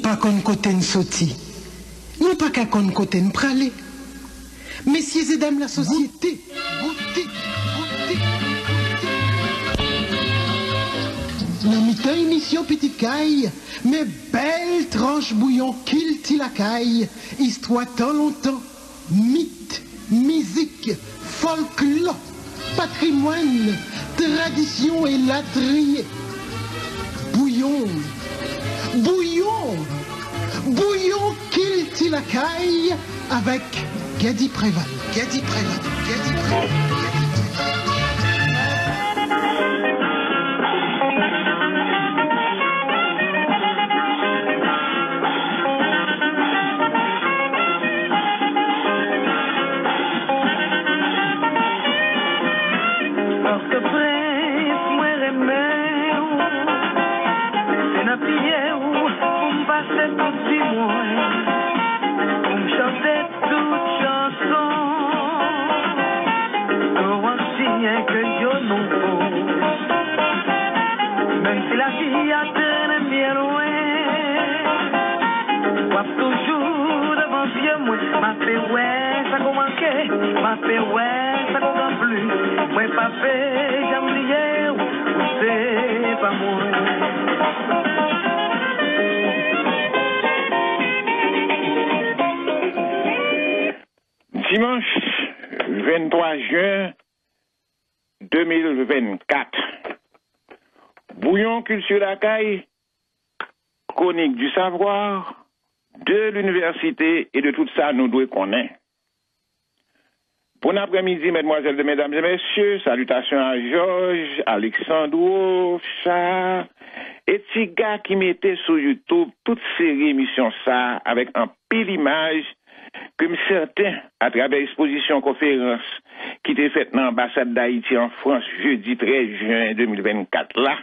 pas qu'on côté sauti. Ni pas qu'à qu'on côté pralé. Messieurs et dames la société, goûtez. La mi-temps émission Petite Caille, mais belle tranche bouillon qu'il t'y la caille, histoire tant longtemps, mythe, musique, folklore, patrimoine, tradition et latrier. Bouillon qu'il t'y la caille, avec Gadi Préval. Dimanche 23 juin 2024. Bouillon culture la caille, chronique du savoir, de l'université et de tout ça nous devons connaître. Bon après-midi, mesdemoiselles et mesdames et messieurs, salutations à Georges, Alexandro, Charles, et petits gars qui mettaient sur YouTube toute série émissions ça avec un pile image comme certains à travers l'exposition conférence qui était faite dans l'ambassade d'Haïti en France jeudi 13 juin 2024 là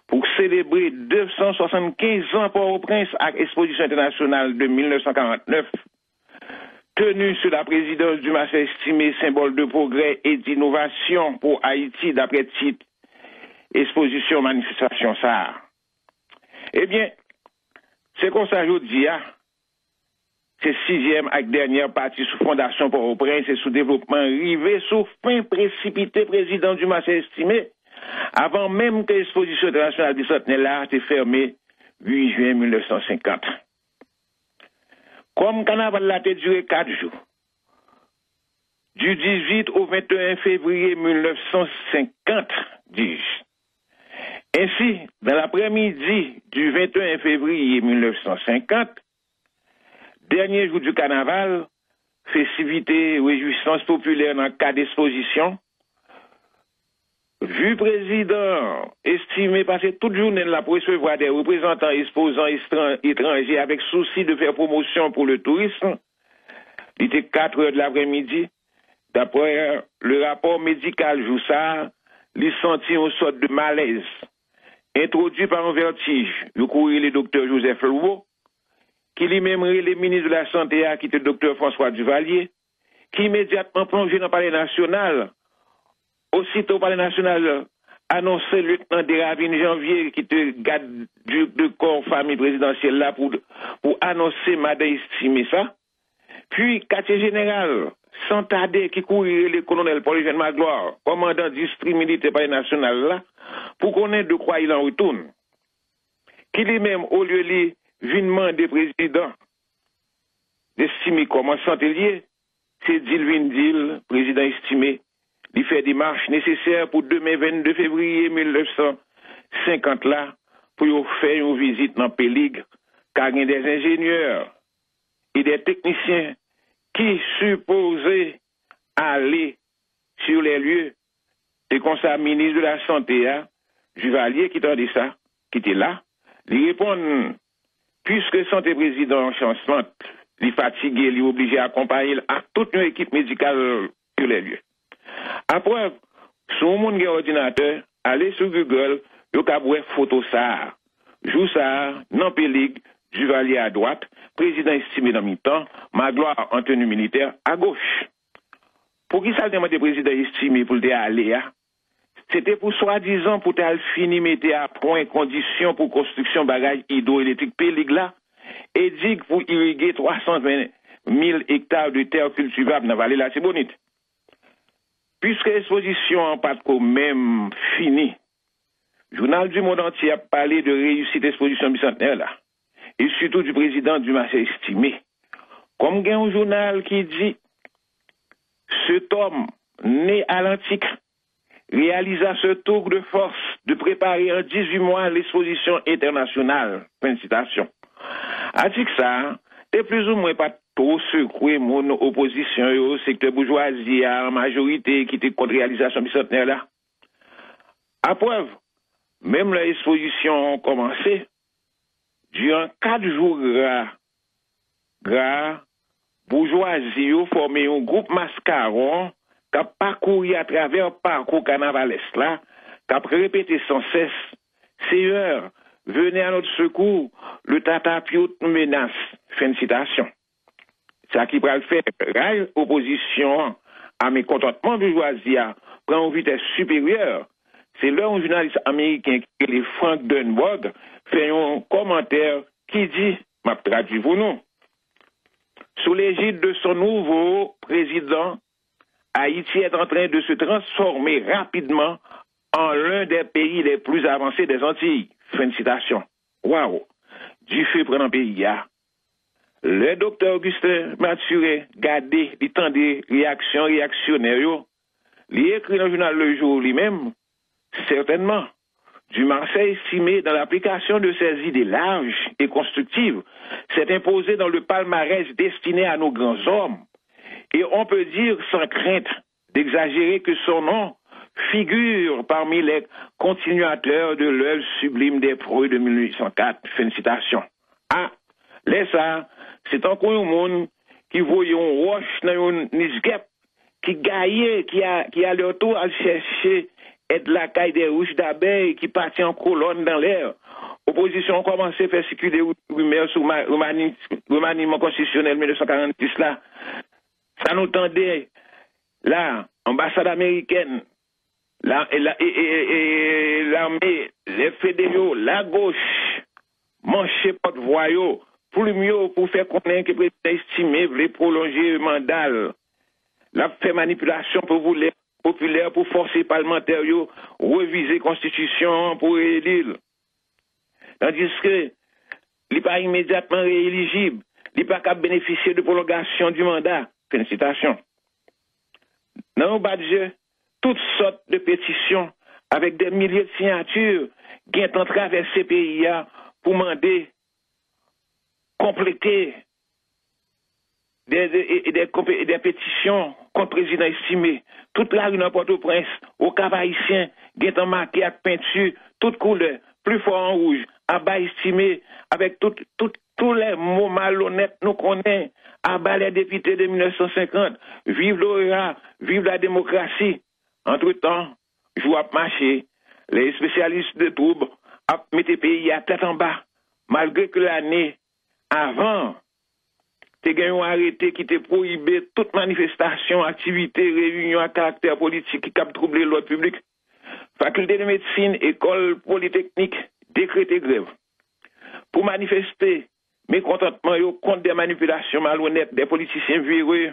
pour célébrer 275 ans Port-au-Prince à l'exposition internationale de 1949 tenue sous la présidence du Massé estimé symbole de progrès et d'innovation pour Haïti d'après titre exposition manifestation ça. Eh bien, c'est comme ça aujourd'hui, c'est sixième avec dernière partie sous Fondation Port-au-Prince et sous développement rivé sous fin précipité président du Massé estimé avant même que l'exposition internationale du centenaire là était fermée 8 juin 1950. Comme carnaval là a duré 4 jours, du 18 au 21 février 1950, dis-je. Ainsi, dans l'après-midi du 21 février 1950, dernier jour du carnaval, festivité, réjouissance populaire dans le cas d'exposition, vu président estimé passer toute journée là pour recevoir des représentants exposants étrangers avec souci de faire promotion pour le tourisme, il était 4 heures de l'après-midi, d'après le rapport médical Joussard, il sentit une sorte de malaise, introduit par un vertige, le courrier le docteur Joseph Louveau, qui lui-même les ministres de la Santé, qui était le docteur François Duvalier, qui immédiatement plongé dans le palais national. Aussitôt, le palais national annoncé le lieutenant de Ravine Janvier, qui était garde de corps famille présidentielle là, pour annoncer madame estimé ça. Puis, quartier général, Santadé, qui courait le colonel Paul-Eugène Magloire, commandant district militaire palais national là, pour connaître de quoi il en retourne. Qui lui-même, au lieu de vinement des présidents, d'estimer comment santé, c'est Dilvin Dil, président estimé, il fait des marches nécessaires pour demain 22 février 1950 là, pour faire une visite dans Pélig, car il y a des ingénieurs et des techniciens qui supposaient aller sur les lieux. C'est comme ça, ministre de la Santé, Duvalier, qui tendait ça, qui était là, il répond, puisque santé président en changement, il est fatigué, il est obligé d'accompagner à toute une équipe médicale sur les lieux. Après, sur mon ordinateur, allez sur Google, vous pouvez voir photo ça. Jou ça, non Pélig, Duvalier à droite, président estimé dans mi-temps, Magloire en tenue militaire à gauche. Pour qui ça demande président estimé pour aller c'était pour soi-disant pour finir mettre à point conditions pour construction bagage hydroélectrique Pélig là et digue pour irriguer 320 000 hectares de terre cultivable dans la vallée de la Tibonite. Puisque l'exposition n'a pas même fini, le journal du monde entier a parlé de réussite de l'exposition bicentenaire là, et surtout du président du marché estimé. Comme il y a un journal qui dit, cet homme né à l'antique réalisa ce tour de force de préparer en 18 mois l'exposition internationale. Fin de citation. A dit que ça, c'est plus ou moins pas trop secoué mon opposition au secteur bourgeoisie en majorité qui était contre réalisation bicentenaire là. À preuve, même l'exposition a commencé, durant 4 jours gras, bourgeoisie a formé un groupe mascaron qui a parcouru à travers le parcours carnavalesque là, qui a répété sans cesse, Seigneur, venez à notre secours, le tatapiot nous menace. Fin de citation. Ça qui va le faire, l'opposition à mes contentements bourgeoisie prend une vitesse supérieure. C'est là un journaliste américain qui est Frank Dunburg fait un commentaire qui dit, m'a traduit pour nous, sous l'égide de son nouveau président, Haïti est en train de se transformer rapidement en l'un des pays les plus avancés des Antilles. Fin de citation. Waouh! Du feu prenant pays. Le docteur Augustin Maturé, gardé, il tend des réactions réactionnaires. Il écrit dans le journal Le Jour lui-même, certainement, du Marseille estimé dans l'application de ses idées larges et constructives, s'est imposé dans le palmarès destiné à nos grands hommes. Et on peut dire sans crainte d'exagérer que son nom figure parmi les continuateurs de l'œuvre sublime des Preux de 1804. Fin de citation. Ah, laisse ça, c'est encore un monde qui voit un roche dans un nisgep, qui gaillait, qui a le tour à chercher être la caille des ruches d'abeilles qui partit en colonne dans l'air. Opposition a commencé à faire circuler des rumeurs sur le remaniement constitutionnel 1946 là. Ça nous tendait, là, ambassade américaine, l'armée, les fédéraux, la gauche, mancher porte-voix, plus mieux pour faire connaître que le président estimé voulait prolonger le mandat. La fait manipulation populaire pour forcer parlementaires reviser la constitution pour élire. Tandis que il n'est pas immédiatement rééligible, il n'est pas capable de bénéficier de prolongation du mandat. Félicitations. Dans le bas de jeu, toutes sortes de pétitions avec des milliers de signatures qui ont traversé ces pays pour demander compléter des pétitions contre le président estimé. Toute la rue dans Port-au-Prince, au Cap Haïtien, qui ont marqué avec peinture, toutes couleurs, plus fort en rouge, à bas estimé, avec tous les mots malhonnêtes nous connaissons, à bas les députés de 1950, vive l'OEA, vive la démocratie. Entre-temps, je vois marcher, les spécialistes de troubles mettent les pays à tête en bas, malgré que l'année avant, tu as arrêté qui t'a prohibé toute manifestation, activité, réunion à caractère politique qui a troublé l'ordre public. Faculté de médecine, école polytechnique, décrété grève. Pour manifester mécontentement contre des manipulations malhonnêtes des politiciens véreux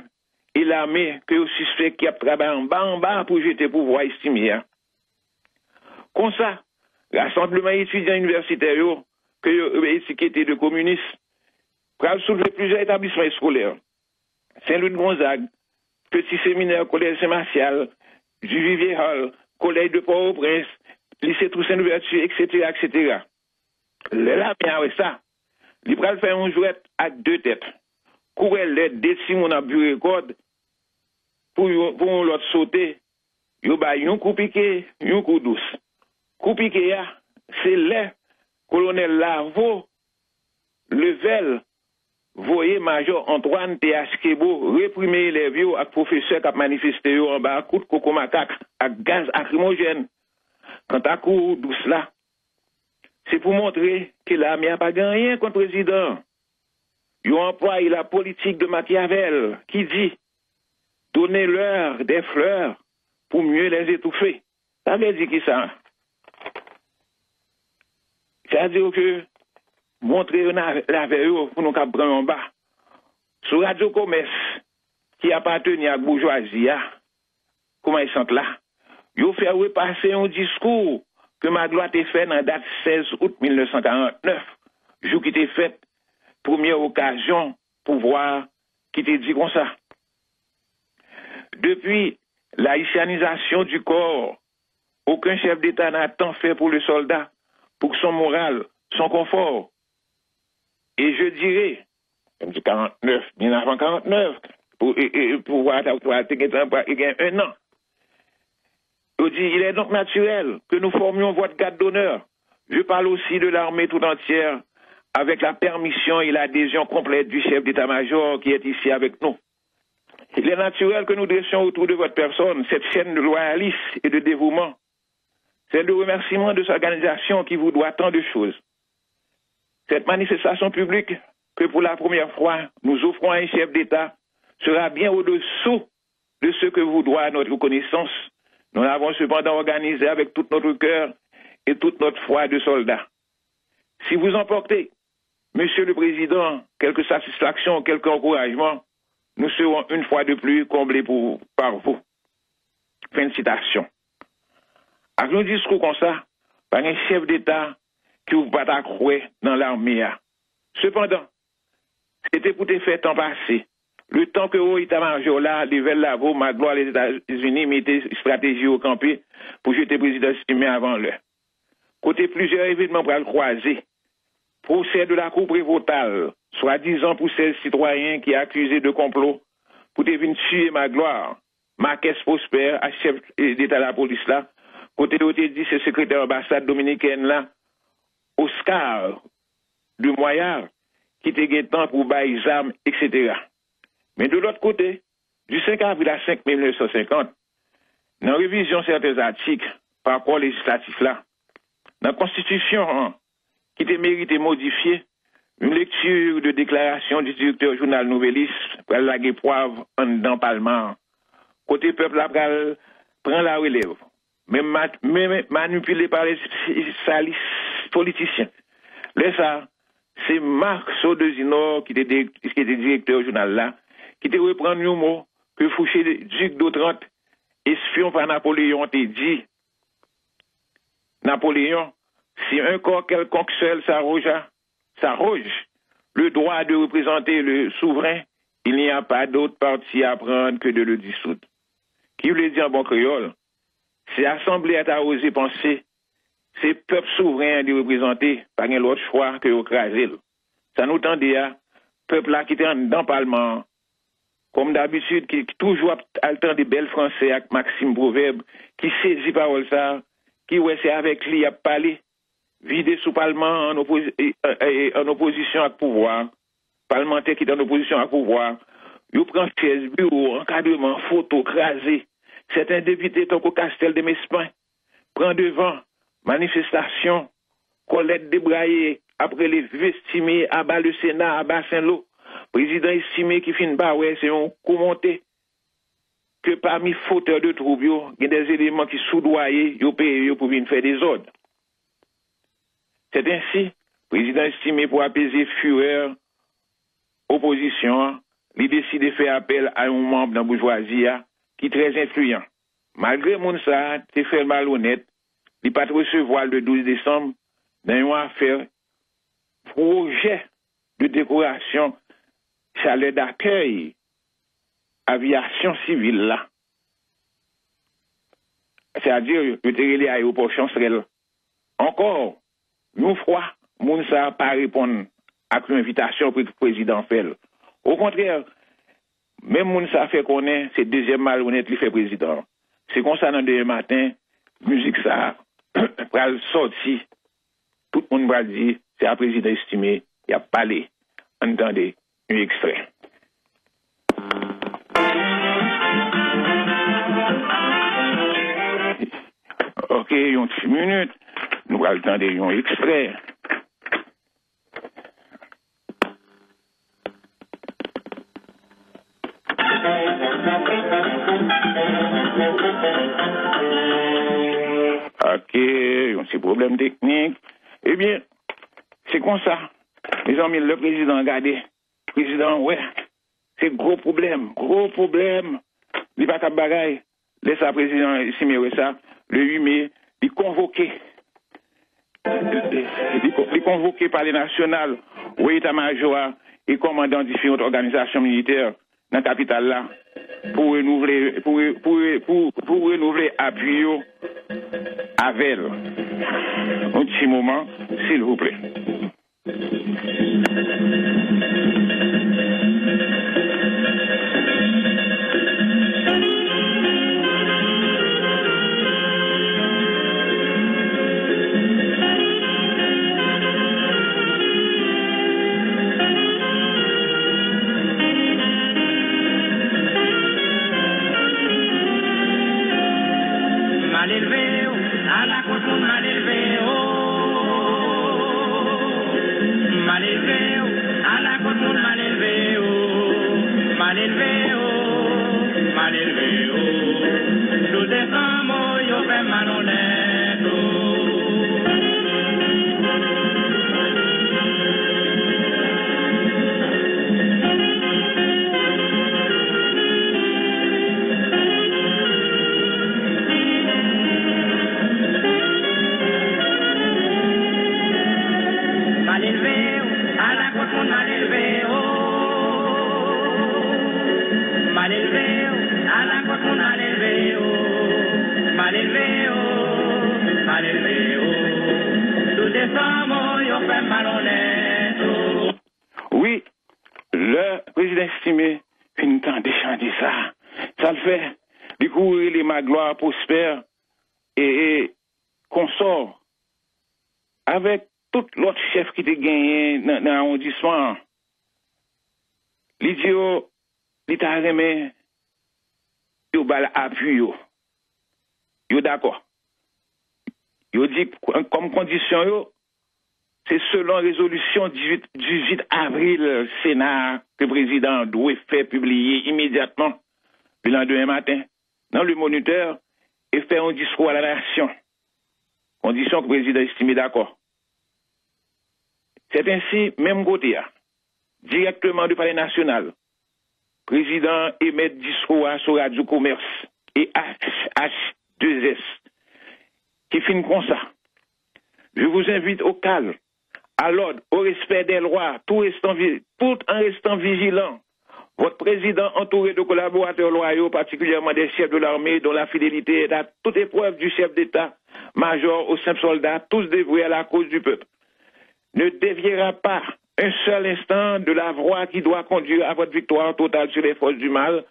et l'armée que les suspects qui a travaillé en bas pour jeter pouvoir estimé. Comme ça, rassemblement étudiant universitaire que étiqueté de communistes, pour soulever plusieurs établissements scolaires. Saint-Louis de Gonzague, Petit Séminaire, Collège Saint-Martial, Juvivier Hall, Collège de Port-au-Prince, Lycée Toussaint-Louverture, etc., etc. Là, bien, ça. Il va faire un jouet avec 2 têtes. Courir les décimons à bureau record pour l'autre sauter. Il y a un coup piqué, un coup douce. Coup piqué, c'est le colonel Larveau, Level, voyez Major Antoine T.H. Kebo réprimer les vieux avec professeurs qui ont manifesté en bas, coup de coco macaque, avec gaz lacrymogène. Quant à coup douce là, c'est pour montrer que l'armée n'a pas gagné contre le président. Il emploie la politique de Machiavel qui dit donnez-leur des fleurs pour mieux les étouffer. Ça veut dire qui ça? Ça veut dire que montrer la veille pour nous prendre en bas. Sur Radio Commerce, qui appartenait à la bourgeoisie, comment ils sont là? Ils ont fait repasser un discours que Magloire a fait dans la date 16 août 1949, jour qui était fait, première occasion pour voir qui était dit comme ça. Depuis la haïtianisation du corps, aucun chef d'État n'a tant fait pour le soldat, pour son moral, son confort. Et je dirais, 1949, pour voir un an. Il est donc naturel que nous formions votre garde d'honneur. Je parle aussi de l'armée tout entière, avec la permission et l'adhésion complète du chef d'état-major qui est ici avec nous. Il est naturel que nous dressions autour de votre personne cette chaîne de loyalisme et de dévouement. C'est le remerciement de cette organisation qui vous doit tant de choses. Cette manifestation publique que pour la première fois nous offrons à un chef d'État sera bien au-dessous de ce que vous doit notre reconnaissance. Nous l'avons cependant organisé avec tout notre cœur et toute notre foi de soldats. Si vous emportez, Monsieur le Président, quelque satisfaction, quelque encouragement, nous serons une fois de plus comblés par vous. Fin de citation. Avec un discours comme ça, par un chef d'État qui vous pas à croire dans l'armée. Cependant, c'était pour te faire temps passé. Le temps que au état-major là, Level Lavo, Magloire, les États-Unis mettaient stratégie au campé pour jeter le président estimé avant l'heure. Côté plusieurs événements pour le croiser. Procès de la Cour prévôtale, soi-disant pour ces citoyens qui accusés de complot pour venir tuer Magloire, Marques Prosper, chef d'État de la police là, côté où dit c'est secrétaire ambassade dominicaine là, Oscar de Moyard, qui était temps pour bailler armes, etc. Mais de l'autre côté, du 5 avril à 5 mai 1950, dans la révision de certains articles par rapport législatif là, dans la Constitution qui était mérité modifier, une lecture de déclaration du directeur journal Nouvelliste pour la poivre en dans Parlement. Côté peuple prend la relève, même manipulé par les politiciens. Là, ça, c'est Marc Sodezino qui était directeur journal là, qui te reprend le mot que Fouché, duc d'Otrante, espion par Napoléon, t'a dit. Napoléon, si un corps quelconque seul s'arroge le droit de représenter le souverain, il n'y a pas d'autre parti à prendre que de le dissoudre. Qui voulait dire en bon créole, c'est l'Assemblée à osé penser, c'est peuple souverain de représenter, par un autre choix que écraser. Ça nous tendait à peuple là qui était dans le Parlement, comme d'habitude, qui toujours a le temps des belles français avec Maxime Proverbe, qui saisit parole ça, qui ouais c'est avec lui à parler, vider sous Parlement en opposition à pouvoir, parlementaire qui est en opposition à pouvoir, il prend chaise, bureau, encadrement, photo, crasé. Certains députés, tant qu'au Castel de Mespin, prend devant, manifestation, Colette débraillée, après les vestimés, à bas le Sénat, à bas Saint-Lô, président estimé qui finit pas, ouais, c'est un commenté que parmi fauteurs de troubles, il y a des éléments qui soudoyés, ils payent pour venir faire des ordres. C'est ainsi, président estimé pour apaiser fureur, opposition, il décide de faire appel à un membre de la bourgeoisie qui est très influent. Malgré Mounsa, il fait malhonnête, il pas recevoir le 12 décembre dans une affaire projet de décoration chalet d'accueil aviation civile là. C'est-à-dire, le terrelé à l'aéroport Chancerelle. Encore, nous froid, Mounsa pas répondre à l'invitation que le président fait. Au contraire, même Mounsa fait connaître, c'est deuxième malhonnête qui fait président. C'est comme ça dans le deuxième matin, musique ça, pour sortir, tout le monde va dire, c'est un président estimé, il a parlé. Entendez, un extrait. Ok, une petite minute, nous allons entendre un extrait. Ok, un petit problème technique. Eh bien, c'est comme ça. Mes amis, le président a regardé. Le président, ouais, c'est gros problème. Il n'y a pas de bagaille. Laisse le président signer ça. Le 8 mai, il convoqué par les nationales, au état-major et commandant différentes organisations militaires dans la capitale là, pour renouveler appui avec elle. Un petit moment, s'il vous plaît. Oui, le président estimé finit en déchanter ça. Ça le fait découvrir les Magloire prospères et consorts avec tout l'autre chef qui était gagné dans l'arrondissement. L'idiot, l'État remet, il bal appui. Yo d'accord. Yo dit comme condition, c'est selon résolution 18 avril, Sénat, que le président doit faire publier immédiatement, le lendemain matin, dans le moniteur, et faire un discours à la nation. Condition que le président estime d'accord. C'est ainsi, même côté, directement du Palais national, le président émet discours sur Radio Commerce et H2S, qui finit comme ça. Je vous invite au calme, à l'ordre, au respect des lois, tout en restant vigilant. Votre président, entouré de collaborateurs loyaux, particulièrement des chefs de l'armée, dont la fidélité est à toute épreuve du chef d'État, major aux simples soldats, tous dévoués à la cause du peuple, ne déviera pas un seul instant de la voie qui doit conduire à votre victoire totale sur les forces du mal,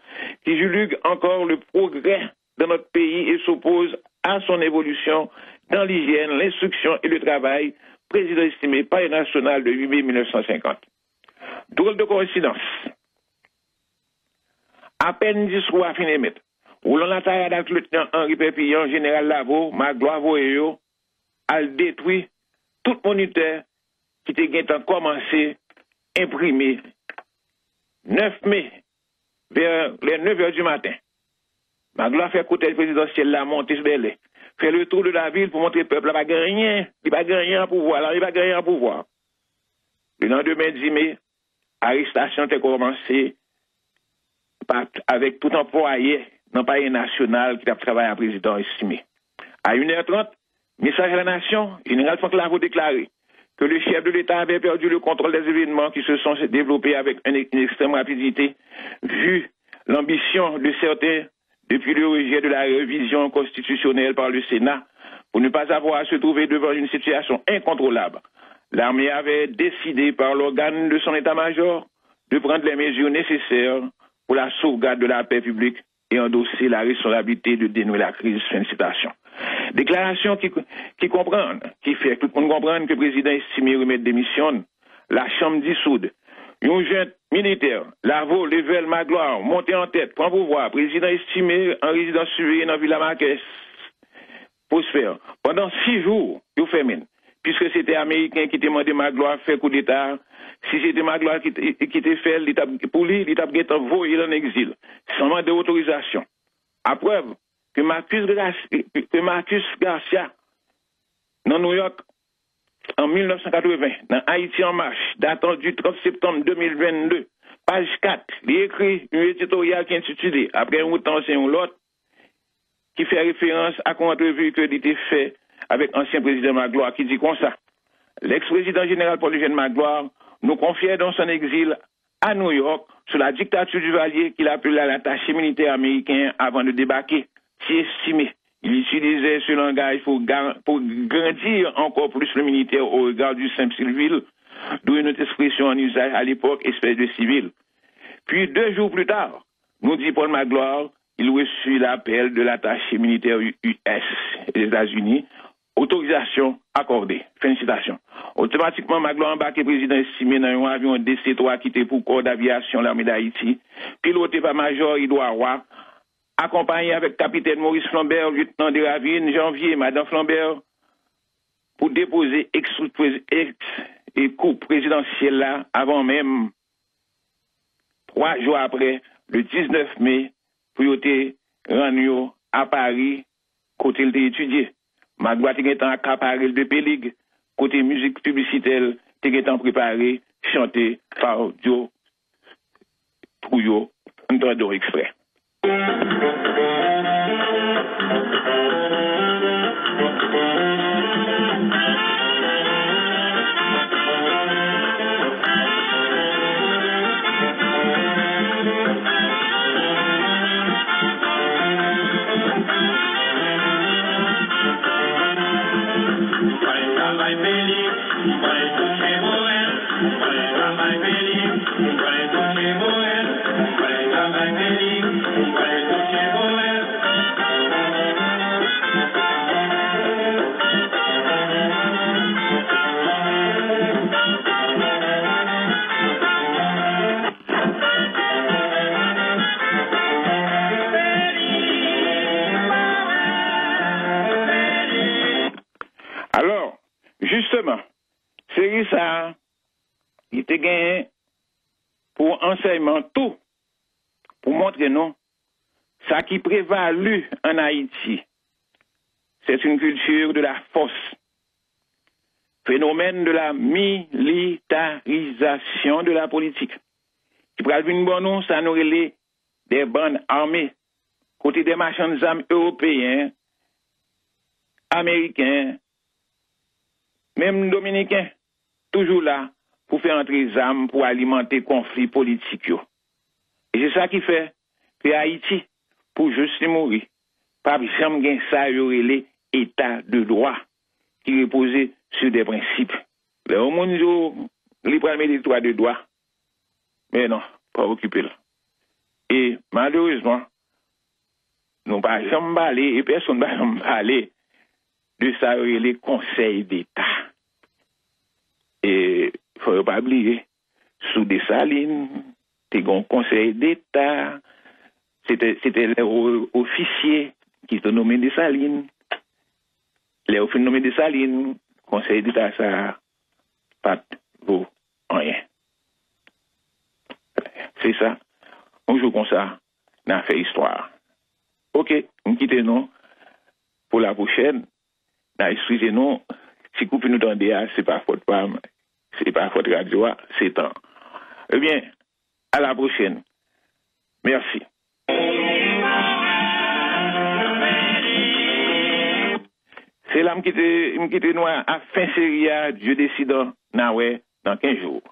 qui julgue encore le progrès de notre pays et s'oppose à son évolution dans l'hygiène, l'instruction et le travail, président estimé Palais national de 8 mai 1950. Drôle de coïncidence. À peine discours à fin d'émettre, roulant la taille avec le lieutenant Henri Pépillon, général Lavo, Magloire Voyeo, a détruit tout moniteur qui était commencé à imprimer 9 mai, vers les 9 heures du matin. Magloire fait côté présidentiel la montée sur Belay, fait le tour de la ville pour montrer au peuple, il va gagner à pouvoir, il va gagner à pouvoir. Le lendemain 10 mai, l'arrestation a commencé avec tout employé dans le Palais national qui a travaillé à président estimé. À 1h30, message à la nation, général Franck Lavo déclaré que le chef de l'État avait perdu le contrôle des événements qui se sont développés avec une extrême rapidité, vu l'ambition de certains depuis le rejet de la révision constitutionnelle par le Sénat pour ne pas avoir à se trouver devant une situation incontrôlable. L'armée avait décidé par l'organe de son état-major de prendre les mesures nécessaires pour la sauvegarde de la paix publique et endosser la responsabilité de dénouer la crise. Fin de citation. Déclaration qui fait que tout le monde comprenne que le président estimé remettre démission, la chambre dissoute, un jeune militaire, Lavo, Level, Magloire, monté en tête, prend pouvoir, président estimé en résidence surveillée dans Villa Marquez, prospère. Pendant 6 jours, il fait mine. Puisque c'était Américain qui demandait Magloire faire coup d'État, si c'était Magloire qui était fait, pour lui, il était envoyé en exil, sans mandat d'autorisation. À preuve que Marcus Garcia, dans New York, en 1980, dans Haïti en marche, datant du 30 septembre 2022, page 4, il écrit un éditorial qui est intitulé Après un temps, c'est un l'autre, qui fait référence à une entrevue que était fait avec l'ancien président Magloire, qui dit comme ça. L'ex-président général Paul Eugène Magloire nous confiait dans son exil à New York sous la dictature du Valier qu'il appelait l'attaché militaire américain avant de débarquer. Si estimé, il utilisait ce langage pour grandir encore plus le militaire au regard du simple civil, d'où une autre expression en usage à l'époque, espèce de civil. Puis 2 jours plus tard, nous dit Paul Magloire, il reçut l'appel de l'attaché militaire US des États-Unis. Autorisation accordée. Félicitations. Automatiquement, Magloire embarqué président estimé dans un avion DC-3 qui était pour corps d'aviation de l'armée d'Haïti, piloté par Major Edouard Roy, accompagné avec capitaine Maurice Flambert, lieutenant de Ravine, janvier, Madame Flambert, pour déposer et coupe présidentielle là, avant même, 3 jours après, le 19 mai, pour y rendu à Paris, côté il étudié. Magloire était accaparé de Pélig, côté musique publicitaire, était préparé, chanté par Joe Trouillot, un traducteur exprès. Alors, justement, c'est ça, il était gagné pour enseignement tout, pour montrer non, ça qui prévalut en Haïti, c'est une culture de la force, phénomène de la militarisation de la politique. Qui prévalut une bonne nom, ça nous relève des bandes armées, côté des marchands d'armes européens, américains, même dominicains, toujours là pour faire entrer les armes pour alimenter conflits politiques. Et c'est ça qui fait que Haïti, pour juste mourir, pas jamais ça les états de droit qui reposent sur des principes. Les hommes, les premiers des droits de droit, mais non, pas occupé là. Et malheureusement, nous ne pas jamais parler et personne ne va jamais parler de ça les conseils d'État. Et il ne faut pas oublier, sous Dessalines, c'était un conseil d'État, c'était les officiers qui étaient nommés Dessalines. Les officiers nommés Dessalines, conseil d'État, ça pas vaut rien. C'est ça. On joue comme ça, on a fait histoire. Ok, on quitte nous pour la prochaine. Excusez-nous, si vous pouvez nous demander, c'est pas faute femme, c'est pas faute radio, c'est temps. Eh bien, à la prochaine. Merci. C'est là que je quitte nous à fin série, Dieu décide dans 15 jours.